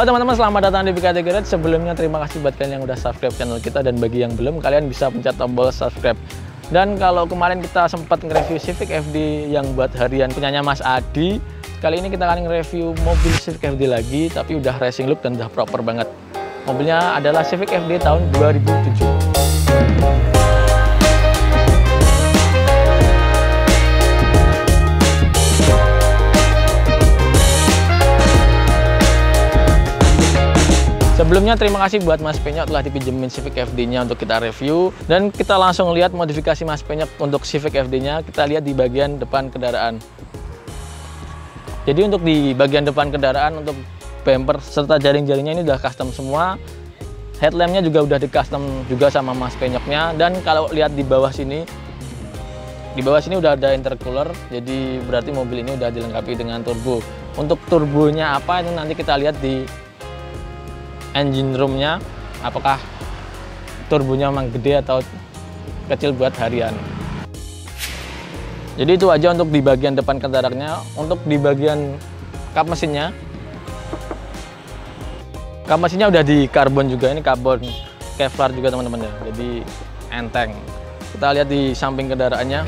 Halo teman-teman, selamat datang di BKT Garage. Sebelumnya terima kasih buat kalian yang udah subscribe channel kita, dan bagi yang belum, kalian bisa pencet tombol subscribe. Dan kalau kemarin kita sempat nge-review Civic FD yang buat harian punyanya Mas Adi, kali ini kita akan nge-review mobil Civic FD lagi, tapi udah racing look dan udah proper banget. Mobilnya adalah Civic FD tahun 2007. Sebelumnya terima kasih buat Mas Penyok telah dipinjemin Civic FD-nya untuk kita review, dan kita langsung lihat modifikasi Mas Penyok untuk Civic FD-nya. Kita lihat di bagian depan kendaraan. Jadi untuk di bagian depan kendaraan, untuk bumper serta jaring-jaringnya ini udah custom semua. Headlampnya juga udah di custom juga sama Mas Penyoknya. Dan kalau lihat di bawah sini udah ada intercooler, jadi berarti mobil ini udah dilengkapi dengan turbo. Untuk turbonya apa itu nanti kita lihat di engine roomnya, apakah turbonya memang gede atau kecil buat harian. Jadi itu aja untuk di bagian depan kendaraannya. Untuk di bagian kap mesinnya udah di karbon juga, ini karbon Kevlar juga teman-teman ya, jadi enteng. Kita lihat di samping kendaraannya.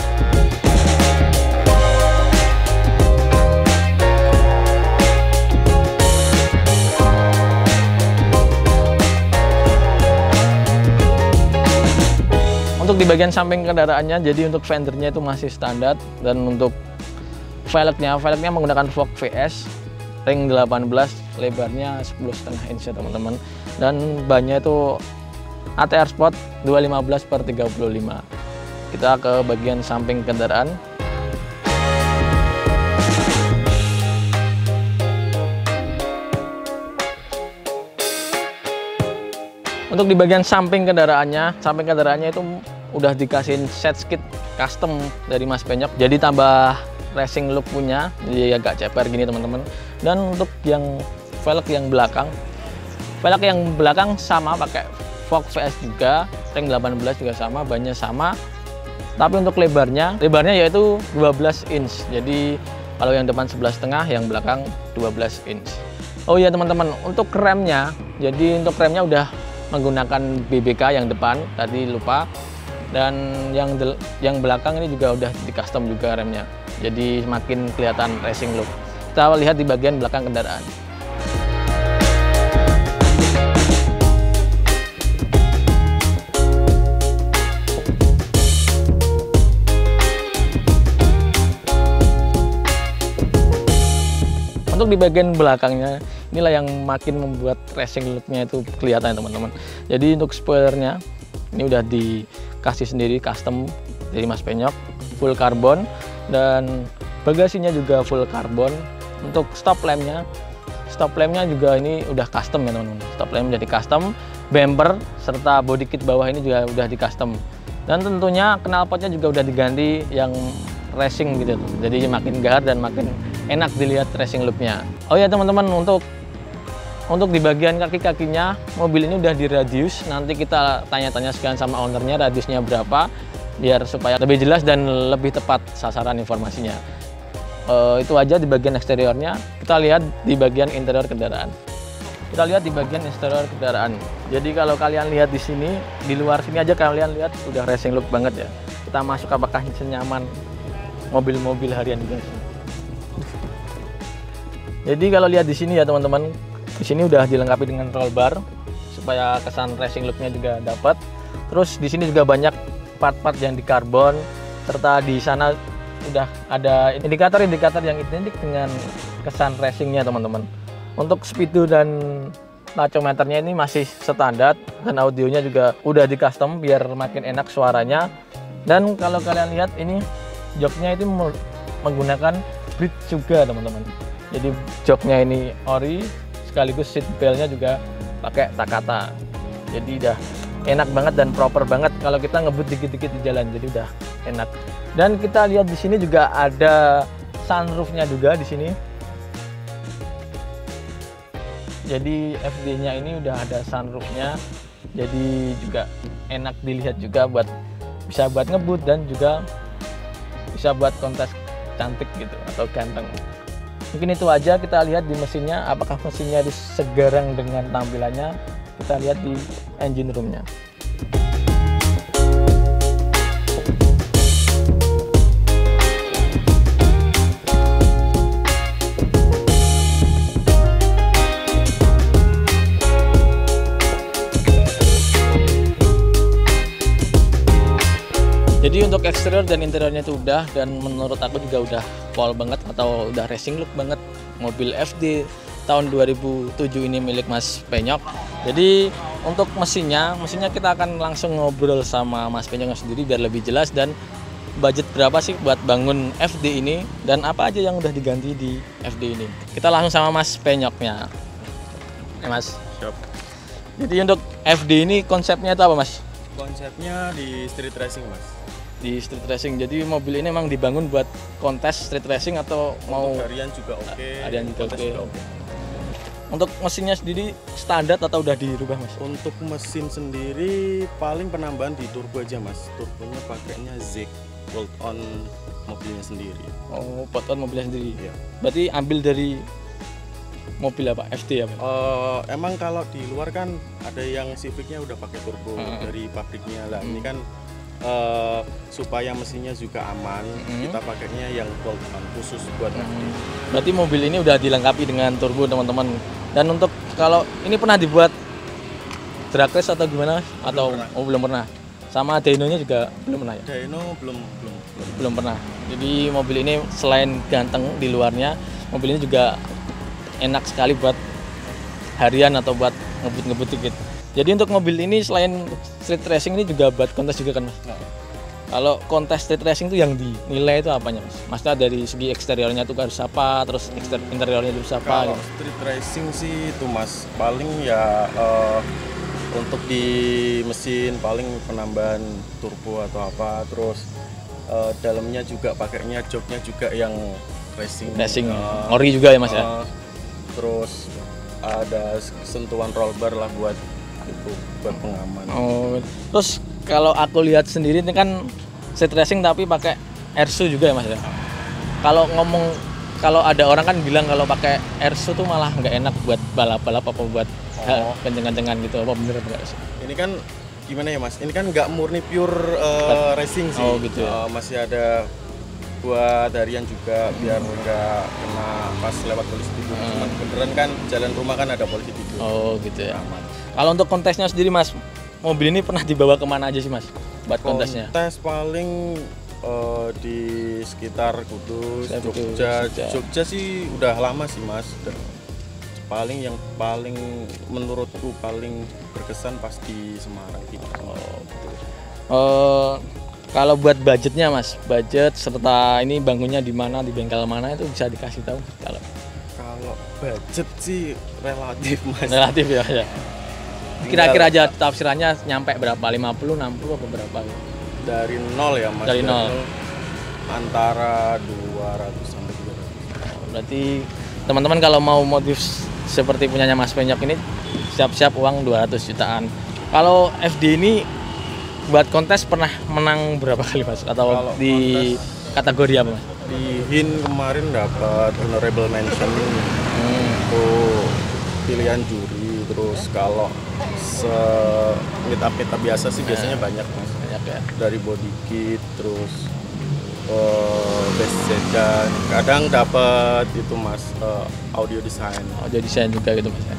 Untuk di bagian samping kendaraannya, jadi untuk fendernya itu masih standar, dan untuk velgnya menggunakan Vogue VS ring 18, lebarnya 10,5 inch ya teman-teman, dan bannya itu ATR Sport 215/35. Kita ke bagian samping kendaraan. Untuk di bagian samping kendaraannya itu udah dikasih set skid custom dari Mas Penyok, jadi tambah racing look punya, jadi agak ceper gini teman-teman. Dan untuk yang velg yang belakang sama pakai Vogue VS juga, ring 18 juga sama, bannya sama. Tapi untuk lebarnya yaitu 12 inch. Jadi kalau yang depan 11,5, yang belakang 12 inch. Oh iya teman-teman, untuk remnya, jadi untuk remnya udah menggunakan BBK yang depan, tadi lupa. Dan yang belakang ini juga udah di custom juga remnya, jadi makin kelihatan racing look. Kita lihat di bagian belakang kendaraan. Untuk di bagian belakangnya, inilah yang makin membuat racing looknya itu kelihatan teman-teman. Jadi untuk spoilernya ini udah dikasih sendiri custom dari Mas Penyok, full karbon, dan bagasinya juga full karbon. Untuk stop lampnya juga ini udah custom ya teman-teman. Stop lamp jadi custom, bumper serta body kit bawah ini juga udah di custom. Dan tentunya knalpotnya juga udah diganti yang racing gitu, jadi makin gahar dan makin enak dilihat racing looknya. Oh ya teman-teman, untuk di bagian kaki-kakinya, mobil ini udah diradius. Nanti kita tanya-tanya sekalian sama ownernya radiusnya berapa, biar supaya lebih jelas dan lebih tepat sasaran informasinya. Itu aja di bagian eksteriornya. Kita lihat di bagian interior kendaraan. Jadi kalau kalian lihat di sini, di luar sini aja kalian lihat udah racing look banget ya. Kita masuk apakah senyaman mobil-mobil harian juga. Jadi kalau lihat di sini ya teman-teman, di sini udah dilengkapi dengan roll bar supaya kesan racing looknya juga dapat. Terus di sini juga banyak part-part yang di karbon, serta di sana udah ada indikator-indikator yang identik dengan kesan racingnya teman-teman. Untuk speedo dan tachometernya ini masih standar, dan audionya juga udah di custom biar makin enak suaranya. Dan kalau kalian lihat ini joknya itu menggunakan bridge juga teman-teman. Jadi joknya ini ori, sekaligus seat beltnya juga pakai Takata. Jadi udah enak banget dan proper banget kalau kita ngebut dikit-dikit di jalan, jadi udah enak. Dan kita lihat di sini juga ada sunroofnya juga di sini. Jadi FD-nya ini udah ada sunroofnya, jadi juga enak dilihat juga, bisa buat ngebut dan juga bisa buat kontes cantik gitu atau ganteng. Mungkin itu aja, kita lihat di mesinnya, apakah mesinnya segarang dengan tampilannya. Kita lihat di engine roomnya. Jadi untuk eksterior dan interiornya itu udah, dan menurut aku juga udah pol banget atau udah racing look banget. Mobil FD tahun 2007 ini milik Mas Penyok. Jadi untuk mesinnya kita akan langsung ngobrol sama Mas Penyoknya sendiri biar lebih jelas, dan budget berapa sih buat bangun FD ini dan apa aja yang udah diganti di FD ini. Kita langsung sama Mas Penyoknya. Ya Mas. Siap. Jadi untuk FD ini konsepnya itu apa Mas? Konsepnya di street racing Mas. Di street racing. Jadi mobil ini emang dibangun buat kontes street racing atau mau harian juga oke. Harian juga kontes oke. juga oke. Untuk mesinnya sendiri standar atau udah dirubah Mas? Untuk mesin sendiri paling penambahan di turbo aja Mas. Turbonya pakainya Zig bolt on mobilnya sendiri. Oh, bolt on mobilnya sendiri. Iya. Berarti ambil dari mobil apa? FD apa? Emang kalau di luar kan ada yang Civicnya udah pakai turbo dari pabriknya lah. Ini kan supaya mesinnya juga aman, kita pakainya yang bolt on khusus buat FD. Berarti mobil ini udah dilengkapi dengan turbo teman-teman. Dan untuk kalau ini pernah dibuat drag race atau gimana? Atau belum pernah? Sama dynonya juga belum pernah ya? Dyno Belum pernah. Jadi mobil ini selain ganteng di luarnya, mobil ini juga enak sekali buat harian atau buat ngebut-ngebut dikit. Jadi untuk mobil ini selain street racing ini juga buat kontes juga kan Mas? Nah. Kalau kontes street racing itu yang dinilai itu apanya Mas? Maksudnya dari segi eksteriornya itu harus apa, terus interiornya itu harus apa? Kalau gitu. street racing sih itu Mas, paling ya untuk di mesin paling penambahan turbo atau apa, terus dalamnya juga pakainya joknya juga yang racing. Ori juga ya Mas ya? Terus ada sentuhan roll bar lah buat itu, buat pengaman. Oh, terus kalau aku lihat sendiri ini kan street racing tapi pakai airsu juga ya Mas ya? Kalau ada orang kan bilang kalau pakai airsu tuh malah nggak enak buat balap-balap apa buat kenceng-kencengan gitu, apa bener apa enggak sih? Ini kan gimana ya Mas? Ini kan nggak murni pure racing sih. Oh gitu ya. Masih ada buat harian juga biar nggak kena pas lewat polisi tidur. Cuman beneran kan jalan rumah kan ada polisi tidur. Oh gitu ya. Aman. Kalau untuk kontesnya sendiri Mas, mobil ini pernah dibawa kemana aja sih Mas buat kontesnya? Kontes paling di sekitar Kudus, Jogja. Jogja sih udah lama sih Mas. Paling yang paling menurutku paling berkesan pas di Semarang gitu. Oh, gitu. Kalau buat budgetnya Mas, budget serta ini bangunnya di mana, di bengkel mana itu bisa dikasih tahu kalau budget sih relatif Mas. Relatif ya. Kira-kira aja tafsirannya nyampe berapa? 50, 60 apa berapa? Dari nol ya Mas. Dari nol. Antara 200 sampai 300. Berarti teman-teman kalau mau modif seperti punyanya Mas Penyok ini siap-siap uang 200 jutaan. Kalau FD ini buat kontes pernah menang berapa kali Mas? Atau kalau di kategori apa Mas? Di HIN kemarin dapat honorable mention. Itu pilihan juri. Terus kalau meet up biasa sih biasanya banyak Mas. Banyak ya. Dari body kit terus best sedan, kadang dapat itu Mas audio design juga gitu Mas ya.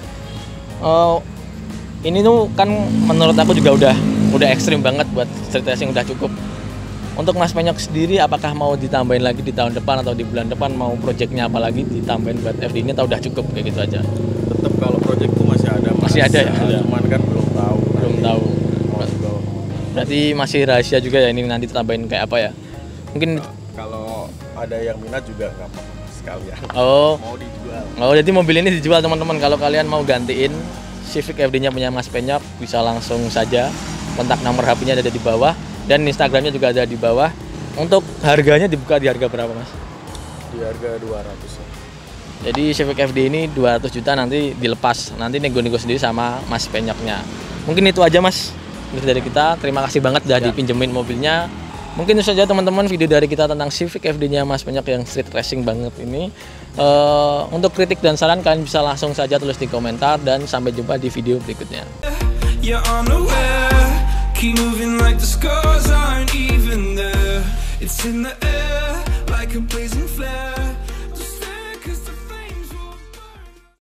Ini tuh kan menurut aku juga udah ekstrim banget buat street racing, udah cukup. Untuk Mas Penyok sendiri apakah mau ditambahin lagi di tahun depan atau di bulan depan, mau projectnya apa lagi ditambahin buat FD ini atau udah cukup kayak gitu aja? Tetap kalau project itu masih ada Mas. Masih ada ya? Cuman kan belum tahu. Berarti masih rahasia juga ya ini nanti ditambahin kayak apa ya? Mungkin kalau ada yang minat juga nggak apa-apa sekalian. Mau dijual. Oh, jadi mobil ini dijual teman-teman. Kalau kalian mau gantiin Civic FD-nya punya Mas Penyok, bisa langsung saja. Kontak nomor HP-nya ada di bawah dan Instagram-nya juga ada di bawah. Untuk harganya dibuka di harga berapa Mas? Di harga 200 ya. Jadi Civic FD ini 200 juta nanti dilepas. Nanti nego-nego sendiri sama Mas Penyoknya. Mungkin itu aja Mas dari kita. Terima kasih banget udah dipinjemin mobilnya. Mungkin itu saja teman-teman video dari kita tentang Civic FD-nya Mas Penyok yang street racing banget ini. Untuk kritik dan saran kalian bisa langsung saja tulis di komentar, dan sampai jumpa di video berikutnya. Keep moving like the scars aren't even there. It's in the air like a blaze.